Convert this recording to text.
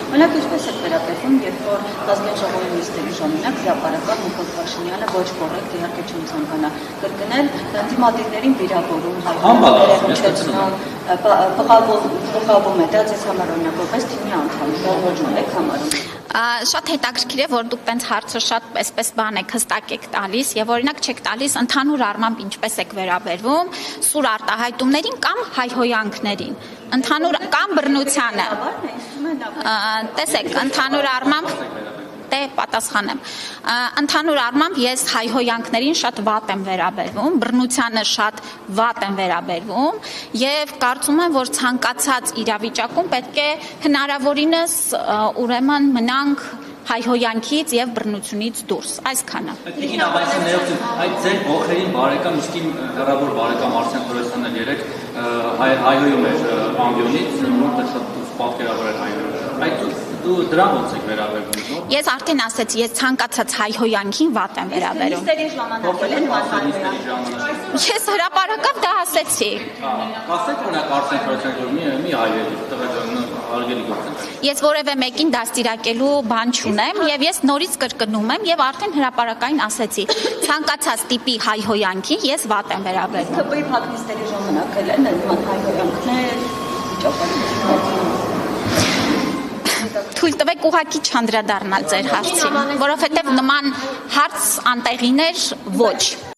Օրինակ ինչպես է վերաբերվում, երբ որ ազգային ժողովի նիստերի ժամանակ հրապարական Նիկոլ Փաշինյանը ոչ կոռեկտ իհարկե չեմ ցանկանա կրկնել դիմադիրներին վիրավորում, հայտարարում, բղավում է, դա ձեզ համար օրինակ որպես թիմի անդամ, ոչ եք համարում։ Շատ հետաքրքիր է, որ դուք տենց հարցը շատ այսպես բան եք հստակ եք տալիս եւ օրինակ չեք տալիս ընդհանուր առմամբ ինչպես եք վերաբերվում սուր արտահայտումներին կամ հայհոյանքներին, ընդհանուր կամ բռնությանը։ Տեսեք, ընդհանուր առմամբ դե պատասխանեմ։ Ընդհանուր առմամբ ես հայհոյանքներին շատ վատ եմ վերաբերվում, բռնությանը շատ վատ եմ վերաբերվում եւ կարծում եմ, որ ցանկացած իրավիճակում պետք է հնարավորինս ուրեմն մնանք հայհոյանքից եւ բռնությունից դուրս, այսքանը։ Տիկին Աբասյաններով այդ ձեր ողերին բարեկամ իսկ իմ հեռավոր բարեկամ Արսեն Թորոսյանը երեք հայհոյում էր ամբիոնից, որտեղ շատ պատկերավոր էր հայհոյում։ Այդ դու դրան ոնց եք վերաբերվում։ Ես արդեն ասեցի, ես ցանկացած հայհոյանքին վատ եմ վերաբերում։ Նիստերի ժամանակ էլ են հայհոյանք։ Ես հրապարակավ դա ասեցի։ Ասեք օրինակ Արսեն Թորոսյանը որ մի հայերի տղաջան արգելի գործ։ Ես որևէ մեկին դաստիարակելու բան չունեմ եւ ես նորից կրկնում եմ եւ արդեն հրապարակային ասեցի, ցանկացած տիպի հայհոյանքին ես վատ եմ վերաբերվում։ ԿՊ-ի փակնիստերի ժամանակ էլ են նման հայհոյանքներ, Թույլ տվեք ուղղակի չանդրադառնալ ձեր հարցին, որովհետեւ նման հարց անտեղիներ ոչ։